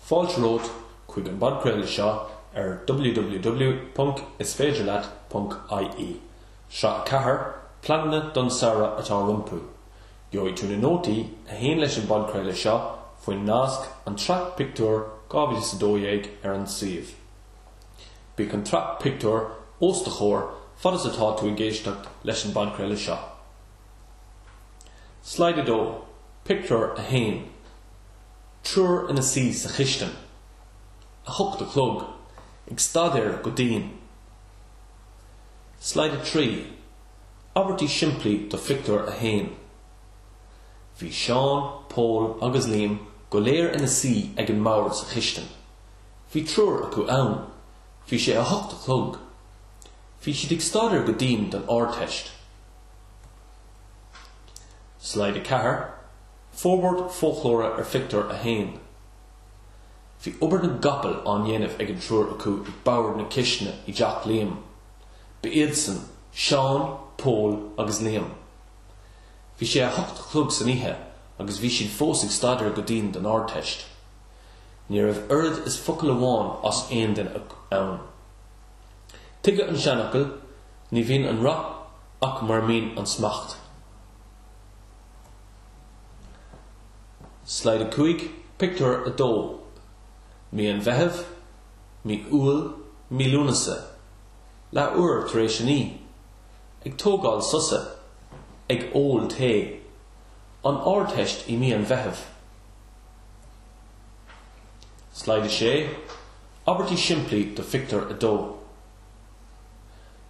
Fáilte chuig an bancréile seo www.isféidirleat.ie. Seo chathair Pleananna don Sara atá rumpú. Gheobhaidh tú na nótaí a haon leis an bancréile seo faoin nasc an tSraith Pictiúr 2012 ar an suíomh. Bhí an tSraith Pictiúr os de chóir fadas atá tú i gcéisteacht leis an bancréile seo. Slide 2. Pictiúr a haon. Trúr ina sí sa chisteann. A thucht a chlog. Ag stadéir go daoin. Slide 3. Abertí simplí do Pictiúr a haon. Bhí Seán, Paul agus Liam go léir ina sí ag an mabhar sa chisteann. Bhí trúr acu ann. Bhí sé a thucht a chlog. Bhí siad ag stadéir go daoin don árteist. Slide 4. Forward folklóra ar Pictiúr a haon. Bhí obair na gapal an dhéanamh ag an trúr acu ag babhar na cistne i dteach Liam. B'Iadsan, Seán, Paul agus Liam. Bhí sé a thucht a chlog san ihe agus bhí siad fós ag stadéir go daoin don árteist. Ní raibh oiread is focail amháin as aon den ann. Tuige an seanachil, ní bhíonn an rach ach mar mín an smacht. Slide 5. Pictiúr a dó. Mí an bheithimh, mí úil, mí lúnasa. Le uair tar éis ní. Ag tógáil susa. Ag ól té. An árteist I mí an bheithimh. Slide 6. Abertí simplí do Pictiúr a dó.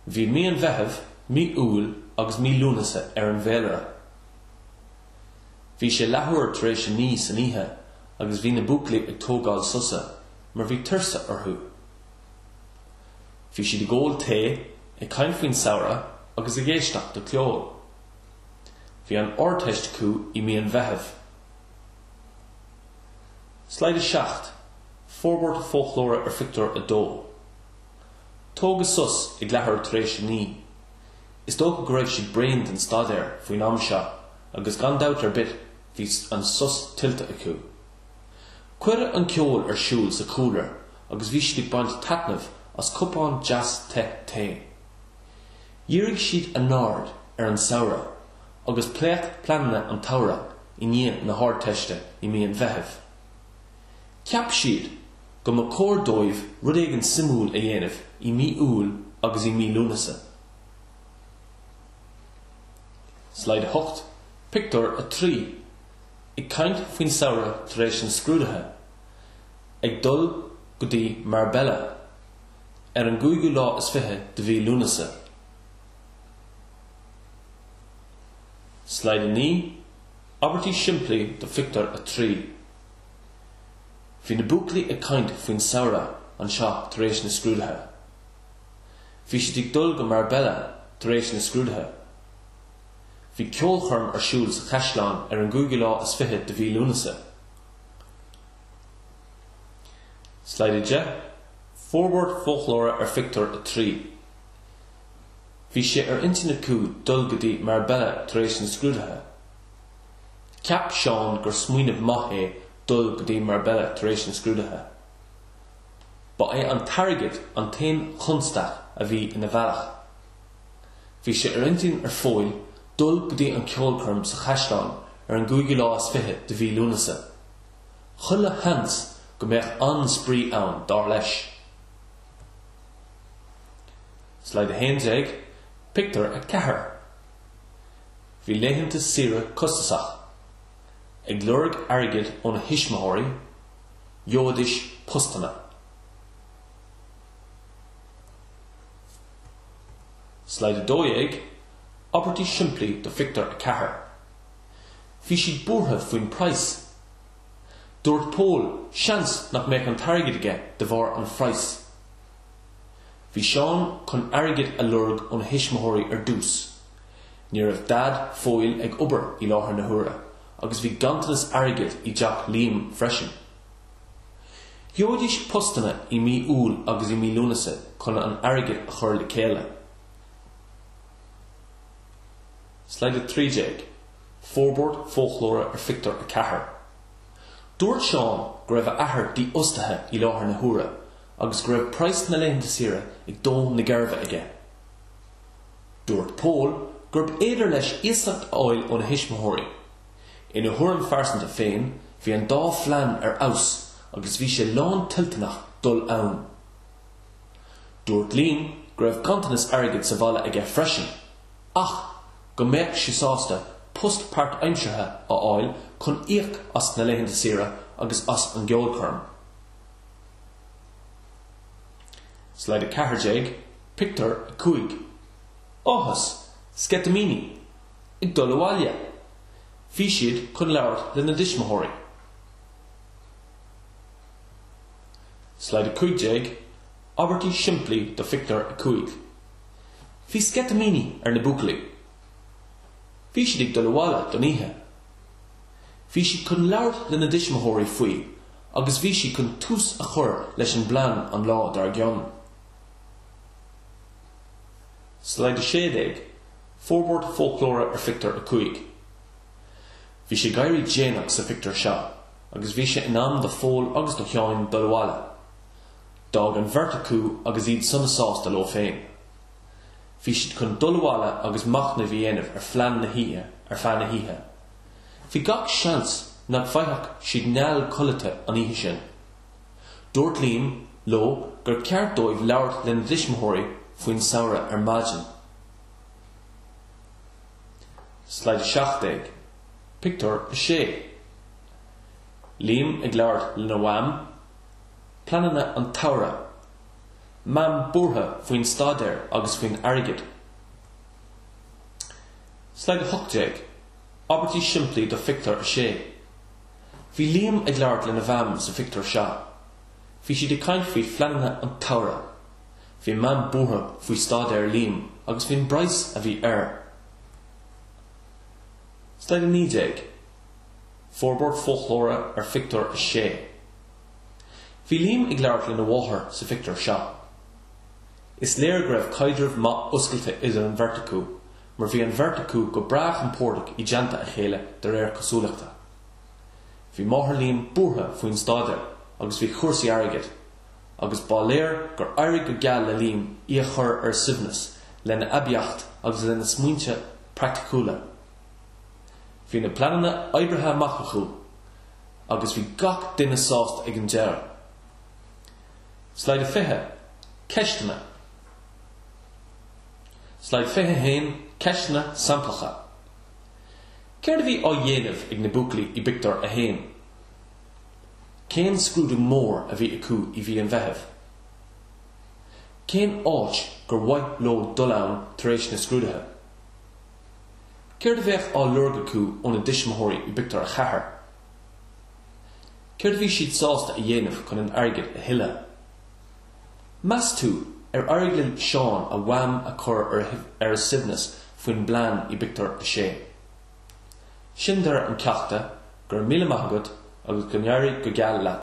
Bhí mí an bheithimh, mí úil agus mí lúnasa ar an bhéilire. Bhí sé leathuair tar éis ní san ihe agus bhí na buaclaí ag tógáil susa, mar bhí tursa orthú. Bhí siad ag ól té ag caint faoin samhradh agus ag éisteacht do cleol. Bhí an árteist acu I mí an bheithimh. Slide 7. Forward folklóra ar Pictiúr a dó. Tógus sus ag leathuair tar éis ní. Is dócha go raibh siad brain den stadéir faoin am seo agus gan dabhtar bit hí an sus tiltte acu. Cuire an ceol ar siúl sa cúlar agus bhí siad ag baint taitneamh as cupán jazz té. Dhíreadh siad an náird ar an samhradh agus pléach Pleananna an tSraith I ndiaidh na hárteiste I mí an bheithimh. Ceap siad go mo cóir dóibh rud ag an simúil a dhéanamh I mí úil agus I mí lúnasa. Slide 8. Pictiúr a 3. Ag caint faoin samhradh tar éis an scrúdathe. Ag dul go dtí mar bella. Ar an 2 lá is fiche de bhí lúnasa. Slide 9. Abertí simplí do Pictiúr a 3. Bhí na buaclaí ag caint faoin samhradh an seo tar éis na scrúdathe. Bhí siad ag dul go mar bella tar éis na scrúdathe. Bhí ceolchorm ar siúl sa chaisleán ar an 2 lá is fiche de bhí lúnasa. Slide 10. Forward folklóra ar Pictiúr a 3. Bhí sé ar intin acu dul go dtí mar bella tar éis na scrúdathe. Ceap Seán gur smaoinemh maith é dul go dtí mar bella tar éis na scrúdathe. Ba é an targad an tain chunstach a bhí ina bhealach. Bhí sé ar intin ar fóil dul go dtí an ceolchorm sa chaisleán ar an 2 lá is fiche de bhí lúnasa. Chuile hans go mbeadh an sprí ann dar leis. Slide 11. Pictiúr a 4. Bhí léitheanta saoire costasach. Ag lurg airgid ón hismaitheoirí, Jódis Póstanna. Slide 12. Abertí simplí do Pictiúr a 4. Bhí siad buartha faoin price. Dúirt Paul seans nach mbeadh an targad aige de bharr an phrais. Bhí Seán chun airgid a lurg ón hismaitheoirí ar dús. Ní raibh dad fóil ag obair I láthair na huaire, agus bhí gantanas airgid I dteach Liam freisin. Jódis Póstanna I mí úil agus I mí lúnasa chun an airgid a chur le céile. Slide 13. Forward folklóra ar Pictiúr a 4. Dúirt Seán go raibh athair dí ostathe I láthair na huaire, agus go raibh price na léitheanta saoire ag dóm na garbha aige. Dúirt Paul go raibh éidir leis iasach áil ó na hismóthirí. Ina thuairim farsanta féin, bhí an dá phlean ar aus, agus bhí sé lán tiltnach dul ann. Dúirt Líon go raibh cantanas airgid sa bhaile aige freisin, ach go mbeadh sé sásta post páirt aimsirthe á áil chun íoc as na léitheanta saoire agus as an gceolchorm. Slide 4, Pictiúr 5. Áthas, scetamíní, ag dul abhaile. Bhí siad chun labhart le na dismóthirí. Slide 5, Abertí siimplí do Pictiúr 5. Bhí scetamíní ar na buaclaí. Bhí siad ag dul abhaile don oíche. Bhí siad chun labhart le na dismóthirí faoi, agus bhí siad chun tús a chur leis an blean an lá dar gcionn. Slide 6, Fórbord folklóra ar Pictiúr 5. Bhí sé gairí déanaach sa Pictiúr seo, agus bhí sé in am do fól agus do cheáin dul abhaile. Dag an bhirrtacú agus iad suna sásta leo féin. Bhí siad chun dul abhaile agus machna bhí dhéanamh ar phlean na híthe ar feadh na híthe. Bhí gach seans nach bhaithfeadh siad neall coilite an oíche sin. Dúirt Líon lo gur ceart dóibh labhart le na dismóthirí faoin samhradh ar maidin. Slide 7, Pictiúr 6. Líon ag labhart le na bham, Pleananna an tSraith, mam búrtha faoin staidéir agus faoin airgid. Slide 8, Abertí siimplí do Pictiúr 6. Bhí Líon ag labhart le na bham sa Pictiúr seo. Bhí siad ag caint faoi Pleananna an tSraith. Bhí mam búrtha faoi staidéir Líon agus bhín brais a bhí air. Slide 9, Fórbord folklóra ar Pictiúr 6. Bhí Líon ag labhart le na bháthair sa Pictiúr seo. Is léir go raibh caidreamh maith oscailte idir an bhirrtacú, mar bhí an bhirrtacú go brach an pórdach I déanta a chéile de réir cosúlachta. Bhí máthair Líon búrtha faoin staidéir agus bhí chúrsaí airgid, agus ba léir gur éirigh go geal le Líon í a chur ar suimhneas le na aibíocht agus le na smaointe practicúla. Bhí na Pleananna oibrithe amach acu, agus bhí gach duine sásta ag an deara. Slide 5, Ceistena. Slide 5, Ceistena samplacha. Céir bhí á dhéanamh ag na buaclaí I Pictiúr 1. Cén scrúdú mór a bhí acu I bhí an bheitheh. Cén áit gur bhaith lo dul ann tar éis na scrúdathe. Céir bheith á lurg acu ó na dismóthirí I Pictiúr 4. Céir bhí siad sásta a dhéanamh chun an airgid a thuile. Meas tú ar airgid Seán a bham a chur ar suimhneas faoin blean I Pictiúr 6. Sin deir an ceachta gur míle maithagad agus go ndearraigh go geal leat.